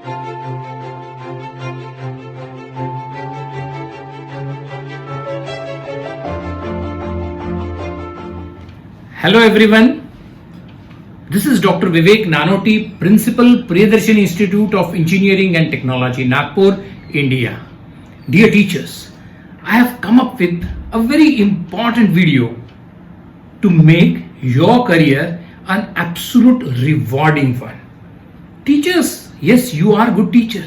Hello everyone, this is Dr. Vivek Nanoti, Principal, Priyadarshini Institute of Engineering and Technology, Nagpur, India. Dear teachers, I have come up with a very important video to make your career an absolute rewarding one. Teachers, yes, you are good teacher.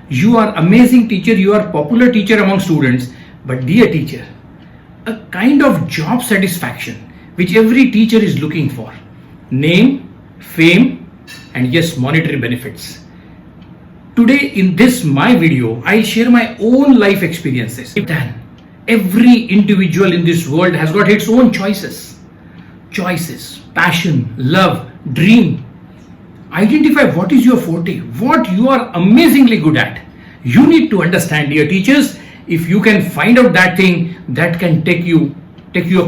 You are amazing teacher. You are popular teacher among students. But dear teacher, a kind of job satisfaction which every teacher is looking for. Name, fame, and yes, monetary benefits. Today in this my video, I'll share my own life experiences. Then, every individual in this world has got its own choices. Choices, passion, love, dream. Identify what is your forte, what you are amazingly good at. You need to understand, dear teachers, if you can find out that thing, that can take your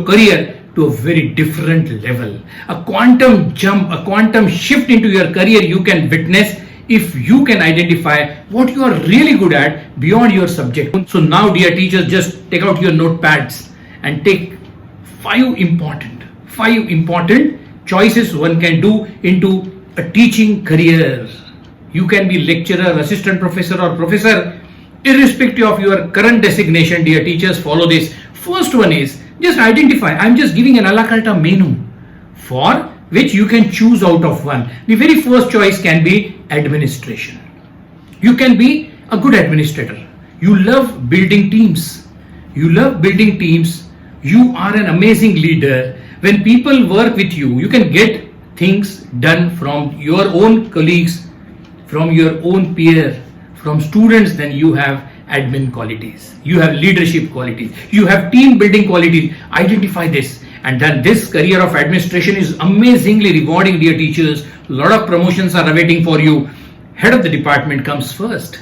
career to a very different level. A quantum jump, a quantum shift into your career you can witness if you can identify what you are really good at beyond your subject. So now, dear teachers, just take out your notepads and take five important choices one can do into a teaching career. You can be lecturer, assistant professor or professor, irrespective of your current designation. Dear teachers, follow this. First one is, just identify. I'm just giving an a la carte menu for which you can choose out of one. The very first choice can be administration. You can be a good administrator. You love building teams. You are an amazing leader. When people work with you, you can get things done from your own colleagues, from your own peer, from students. Then you have admin qualities, you have leadership qualities, you have team building qualities. Identify this, and then this career of administration is amazingly rewarding, dear teachers. A lot of promotions are awaiting for you. Head of the department comes first.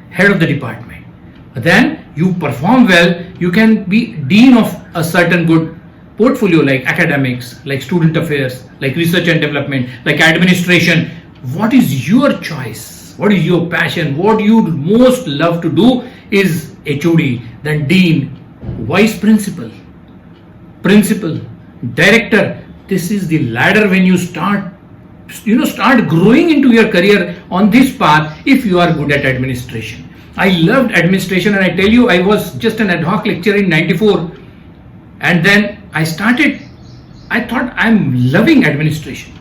Head of the department. Then you perform well, you can be dean of a certain good portfolio like academics, like student affairs, like research and development, like administration. What is your choice? What is your passion? What you most love to do is HOD, then dean, vice principal, director. This is the ladder when you start growing into your career on this path if you are good at administration. I loved administration, and I tell you, I was just an ad hoc lecturer in 94, and then I thought I'm loving administration.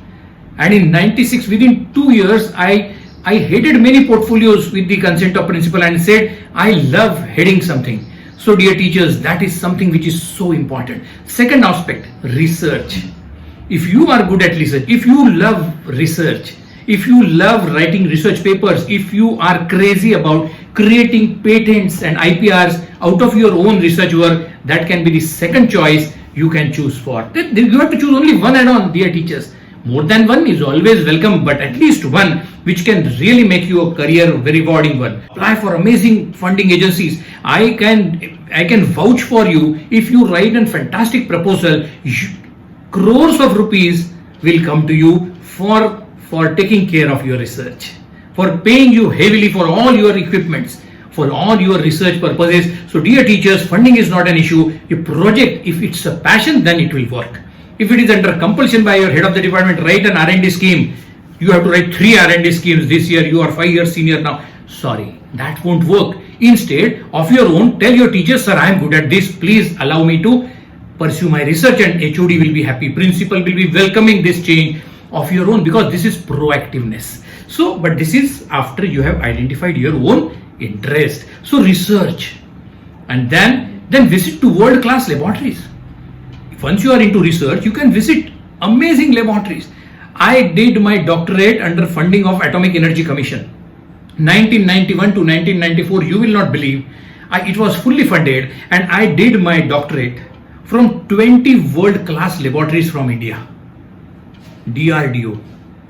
And in 96, within 2 years, I headed many portfolios with the consent of principal and said, I love heading something. So dear teachers, that is something which is so important. Second aspect, research. If you are good at research, if you love research, if you love writing research papers, if you are crazy about creating patents and IPRs out of your own research work, that can be the second choice you can choose for. You have to choose only one add-on, dear teachers. More than one is always welcome, but at least one which can really make your career a very rewarding one. Apply for amazing funding agencies. I can vouch for you. If you write a fantastic proposal, crores of rupees will come to you for taking care of your research, for paying you heavily for all your equipments, for all your research purposes. So dear teachers, funding is not an issue. Your project, if it's a passion, then it will work. If it is under compulsion by your head of the department, write an R&D scheme. You have to write 3 R&D schemes this year. You are 5 years senior now. Sorry, that won't work. Instead, of your own, tell your teachers, sir, I am good at this. Please allow me to pursue my research, and HOD will be happy. Principal will be welcoming this change of your own, because this is proactiveness. So, but this is after you have identified your own interest. So research, and then visit to world-class laboratories. Once you are into research, you can visit amazing laboratories. I did my doctorate under funding of Atomic Energy Commission. 1991 to 1994, you will not believe, it was fully funded, and I did my doctorate from 20 world-class laboratories from India. DRDO,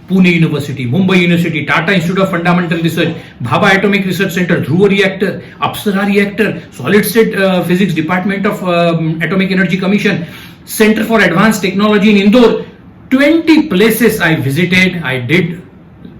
Pune University, Mumbai University, Tata Institute of Fundamental Research, Bhabha Atomic Research Center, Dhruva Reactor, Apsara Reactor, Solid State Physics Department of Atomic Energy Commission, Center for Advanced Technology in Indore. 20 places I visited. I did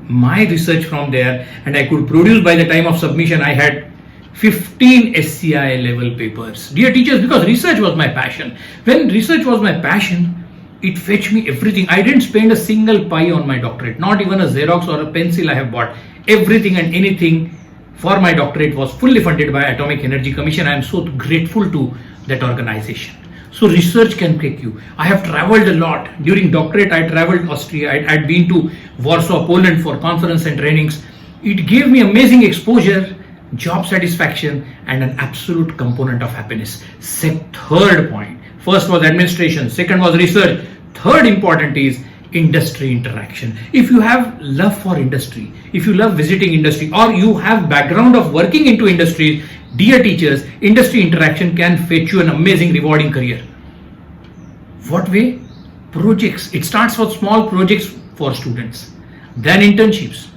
my research from there, and I could produce, by the time of submission I had 15 SCI level papers. Dear teachers, because research was my passion. When research was my passion, it fetched me everything. I didn't spend a single pie on my doctorate, not even a Xerox or a pencil I have bought. Everything and anything for my doctorate was fully funded by Atomic Energy Commission. I am so grateful to that organization. So research can take you. I have traveled a lot. During doctorate, I traveled Austria. I'd been to Warsaw, Poland for conference and trainings. It gave me amazing exposure, job satisfaction, and an absolute component of happiness. Third point. First was administration. Second was research. Third important is industry interaction. If you have love for industry, if you love visiting industry, or you have background of working into industries, dear teachers, industry interaction can fetch you an amazing, rewarding career. What way? Projects. It starts with small projects for students, then internships.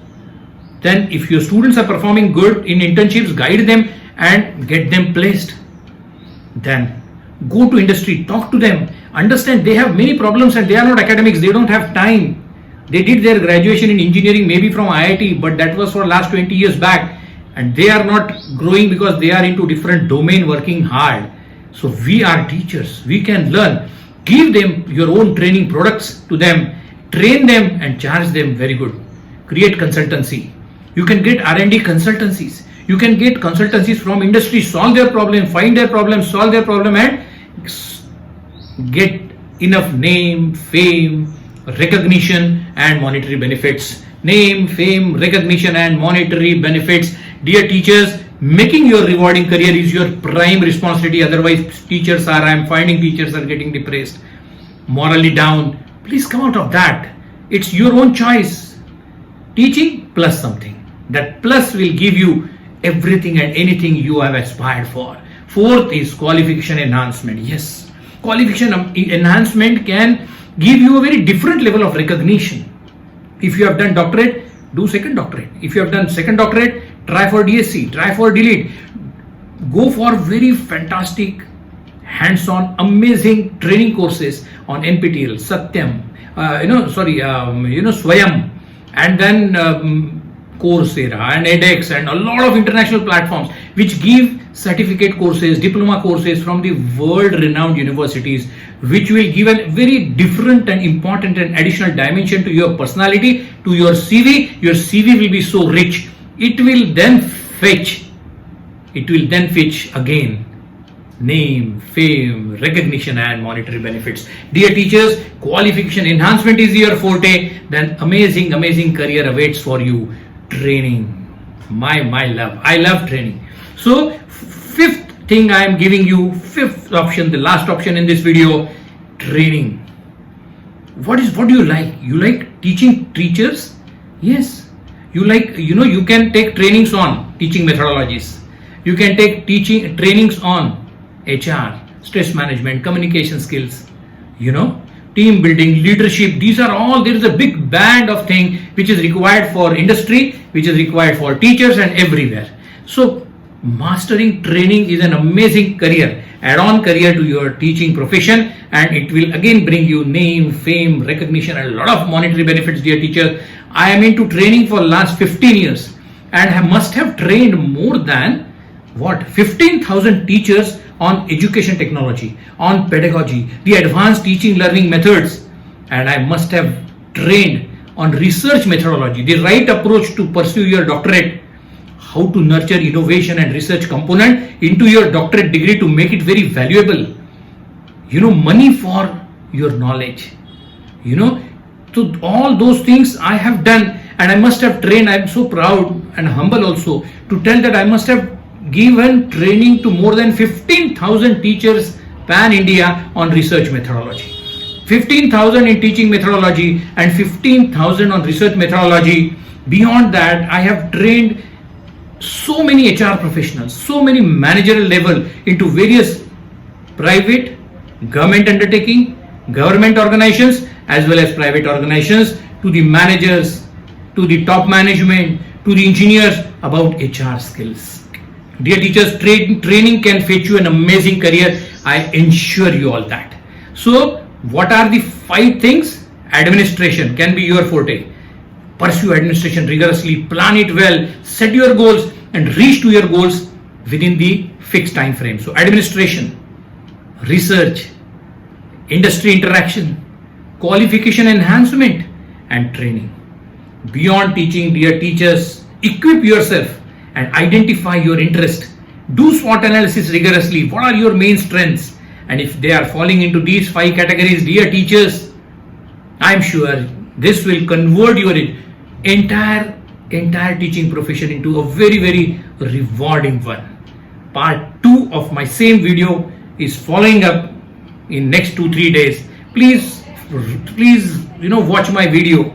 Then if your students are performing good in internships, guide them and get them placed. Then go to industry, talk to them, understand they have many problems and they are not academics, they don't have time. They did their graduation in engineering maybe from IIT, but that was for last 20 years back, and they are not growing because they are into different domain working hard. So we are teachers, we can learn. Give them your own training products to them, train them and charge them very good. Create consultancy. You can get R&D consultancies. You can get consultancies from industry, solve their problem, find their problem, solve their problem, and get enough name, fame, recognition and monetary benefits. Name, fame, recognition and monetary benefits. Dear teachers, making your rewarding career is your prime responsibility. Otherwise, I am finding teachers are getting depressed, morally down. Please come out of that. It's your own choice. Teaching plus something. That plus will give you everything and anything you have aspired for. Fourth is qualification enhancement. Yes, qualification enhancement can give you a very different level of recognition. If you have done doctorate, do second doctorate. If you have done second doctorate, try for D.Sc, try for D.Litt. Go for very fantastic, hands-on, amazing training courses on NPTEL, Satyam, Swayam, and then Coursera and edX and a lot of international platforms which give certificate courses, diploma courses from the world-renowned universities, which will give a very different and important and additional dimension to your personality, to your CV. Your CV will be so rich. It will then fetch again name, fame, recognition and monetary benefits. Dear teachers, qualification enhancement is your forte, then amazing career awaits for you. Training, my love, I love training. So fifth thing I am giving you, fifth option, the last option in this video, training. What do you like? You like teaching teachers? Yes. You like, you can take trainings on teaching methodologies. You can take teaching trainings on HR, stress management, communication skills, team building, leadership. These are all, there is a big band of things which is required for industry, which is required for teachers and everywhere. So mastering training is an amazing career, add-on career to your teaching profession, and it will again bring you name, fame, recognition and a lot of monetary benefits. Dear teacher, I am into training for last 15 years and I must have trained more than 15,000 teachers on education technology, on pedagogy, the advanced teaching learning methods, and I must have trained on research methodology, the right approach to pursue your doctorate, how to nurture innovation and research component into your doctorate degree to make it very valuable. Money for your knowledge. So all those things I have done and I must have trained. I am so proud and humble also to tell that I must have given training to more than 15,000 teachers pan India on research methodology. 15,000 in teaching methodology and 15,000 on research methodology. Beyond that, I have trained so many HR professionals, so many managerial level into various private, government undertaking, government organizations as well as private organizations, to the managers, to the top management, to the engineers about HR skills. Dear teachers, training can fetch you an amazing career. I ensure you all that. So what are the 5 things? Administration can be your forte. pursue administration rigorously, plan it well, set your goals and reach to your goals within the fixed time frame. So administration, research, industry interaction, qualification enhancement and training. Beyond teaching, dear teachers, equip yourself and identify your interest. Do SWOT analysis rigorously. What are your main strengths? And if they are falling into these 5 categories, dear teachers, I am sure this will convert your entire teaching profession into a very rewarding one. Part 2 of my same video is following up in next 2-3 days. Please watch my video,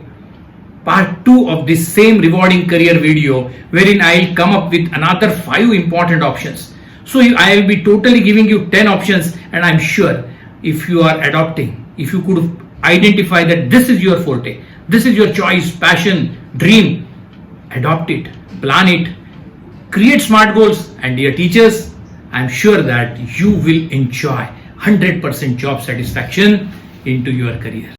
part 2 of this same rewarding career video, wherein I will come up with another 5 important options. So I will be totally giving you 10 options, and I'm sure if you are adopting, if you could identify that this is your forte, this is your choice, passion, dream, adopt it, plan it, create smart goals, and dear teachers, I'm sure that you will enjoy 100% job satisfaction into your career.